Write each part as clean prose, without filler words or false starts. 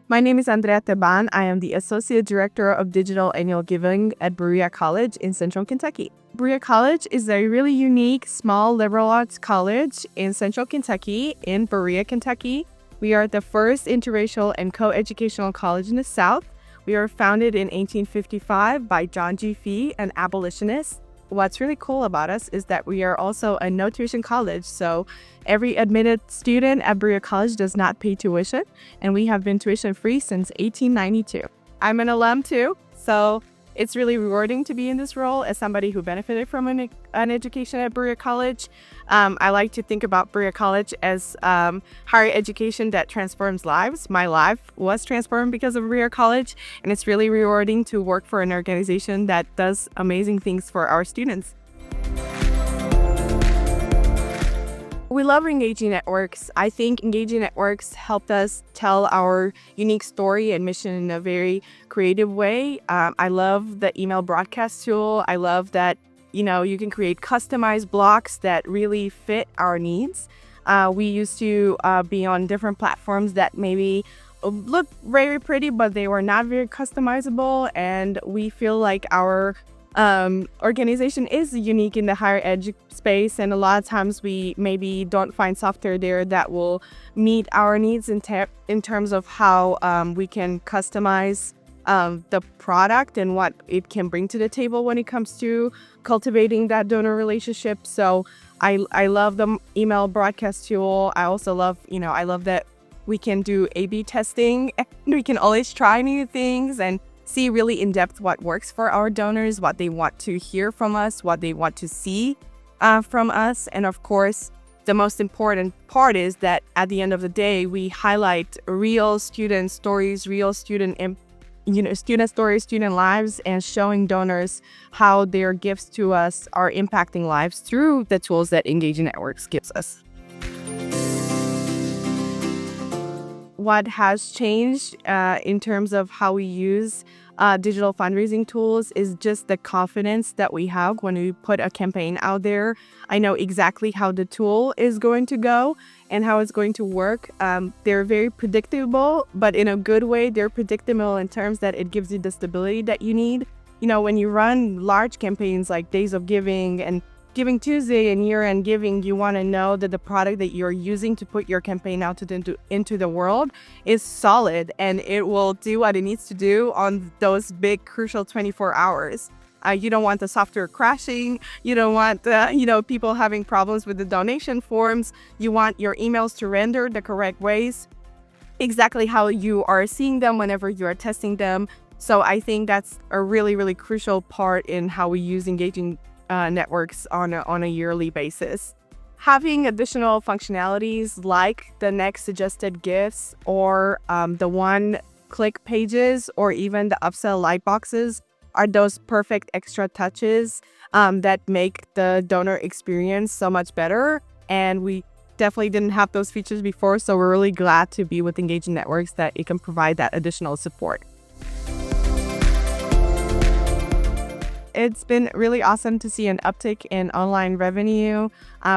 My name is Andreea Teban. I am the Associate Director of Digital Annual Giving at Berea College in Central Kentucky. Berea College is a really unique, small liberal arts college in Central Kentucky, in Berea, Kentucky. We are the first interracial and co-educational college in the South. We were founded in 1855 by John G. Fee, an abolitionist. What's really cool about us is that we are also a no tuition college, so every admitted student at Berea College does not pay tuition, and we have been tuition free since 1892. I'm an alum too, so it's really rewarding to be in this role as somebody who benefited from an education at Berea College. I like to think about Berea College as higher education that transforms lives. My life was transformed because of Berea College, and it's really rewarding to work for an organization that does amazing things for our students. We love engaging networks. I think engaging networks helped us tell our unique story and mission in a very creative way. I love the email broadcast tool. I love that, you can create customized blocks that really fit our needs. We used to be on different platforms that maybe look very pretty, but they were not very customizable. And we feel like our organization is unique in the higher ed space, and a lot of times we maybe don't find software there that will meet our needs in terms of how we can customize the product and what it can bring to the table when it comes to cultivating that donor relationship. So I love the email broadcast tool. I also love, I love that we can do A/B testing and we can always try new things and see really in depth what works for our donors, what they want to hear from us, what they want to see from us. And of course, the most important part is that at the end of the day, we highlight real student stories, real student stories, student lives, and showing donors how their gifts to us are impacting lives through the tools that Engaging Networks gives us. What has changed in terms of how we use digital fundraising tools is just the confidence that we have when we put a campaign out there. I know exactly how the tool is going to go and how it's going to work. They're very predictable, but in a good way. They're predictable in terms that it gives you the stability that you need. When you run large campaigns like Days of Giving and Giving Tuesday and year-end giving, you want to know that the product that you're using to put your campaign out into the world is solid and it will do what it needs to do on those big, crucial 24 hours. You don't want the software crashing. You don't want people having problems with the donation forms. You want your emails to render the correct ways, exactly how you are seeing them whenever you are testing them. So I think that's a really, really crucial part in how we use Engaging networks on a yearly basis. Having additional functionalities like the next suggested gifts or the one-click pages or even the upsell light boxes are those perfect extra touches that make the donor experience so much better. And we definitely didn't have those features before, so we're really glad to be with Engaging Networks that it can provide that additional support. It's been really awesome to see an uptick in online revenue.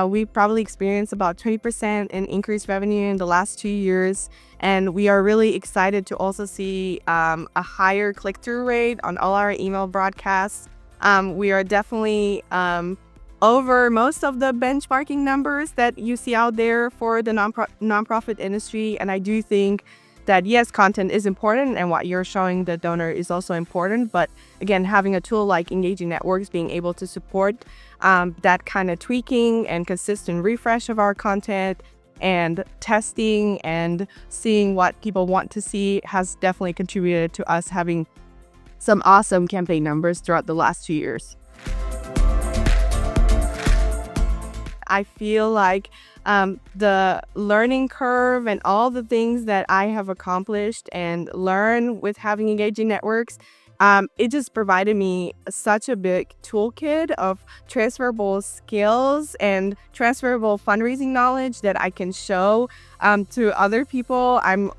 We probably experienced about 20% in increased revenue in the last 2 years. And we are really excited to also see a higher click-through rate on all our email broadcasts. We are definitely over most of the benchmarking numbers that you see out there for the nonprofit industry. And I do think that yes, content is important and what you're showing the donor is also important. But again, having a tool like Engaging Networks being able to support that kind of tweaking and consistent refresh of our content and testing and seeing what people want to see has definitely contributed to us having some awesome campaign numbers throughout the last 2 years. I feel like the learning curve and all the things that I have accomplished and learned with having Engaging Networks, it just provided me such a big toolkit of transferable skills and transferable fundraising knowledge that I can show to other people. I'm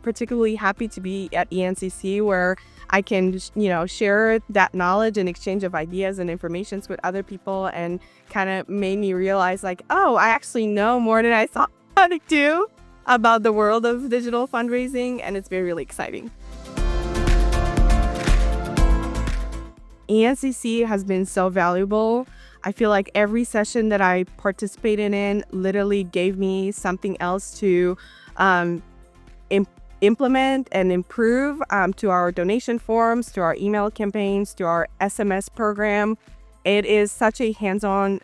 particularly happy to be at ENCC where I can, share that knowledge and exchange of ideas and information with other people, and kind of made me realize like, oh, I actually know more than I thought I do. about the world of digital fundraising, and it's been really exciting. ENCC has been so valuable. I feel like every session that I participated in literally gave me something else to um, im- implement and improve to our donation forms, to our email campaigns, to our SMS program. It is such a hands-on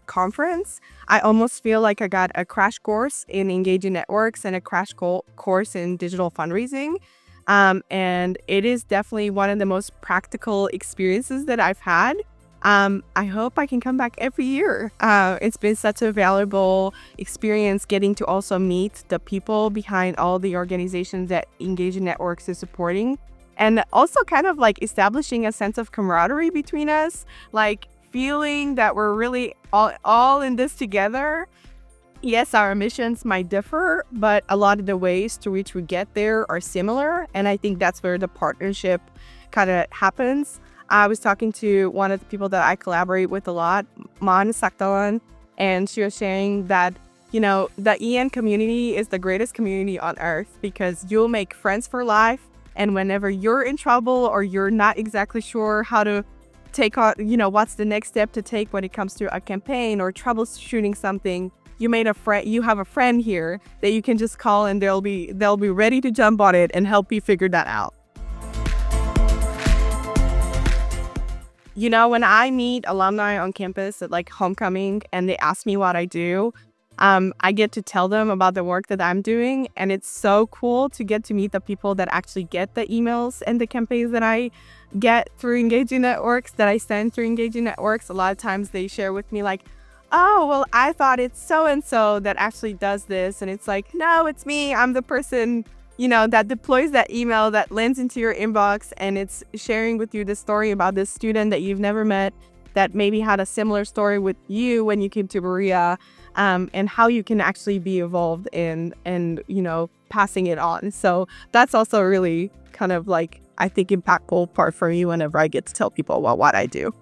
conference. I almost feel like I got a crash course in engaging networks and a crash course in digital fundraising. And it is definitely one of the most practical experiences that I've had. I hope I can come back every year. It's been such a valuable experience getting to also meet the people behind all the organizations that Engaging Networks is supporting. And also kind of like establishing a sense of camaraderie between us, like feeling that we're really all in this together. Yes, our missions might differ, but a lot of the ways to which we get there are similar. And I think that's where the partnership kind of happens. I was talking to one of the people that I collaborate with a lot, Man Saktawan, and she was sharing that, the EN community is the greatest community on earth because you'll make friends for life. And whenever you're in trouble or you're not exactly sure how to take on, what's the next step to take when it comes to a campaign or troubleshooting something, you have a friend here that you can just call and they'll be ready to jump on it and help you figure that out. When I meet alumni on campus at like homecoming and they ask me what I do, I get to tell them about the work that I'm doing. And it's so cool to get to meet the people that actually get the emails and the campaigns that I get through Engaging Networks, that I send through Engaging Networks. A lot of times they share with me like, oh, well, I thought it's so-and-so that actually does this. And it's like, no, it's me. I'm the person, that deploys that email that lands into your inbox. And it's sharing with you the story about this student that you've never met that maybe had a similar story with you when you came to Berea, and how you can actually be involved in and, passing it on. So that's also really kind of like, I think, impactful part for me whenever I get to tell people about what I do.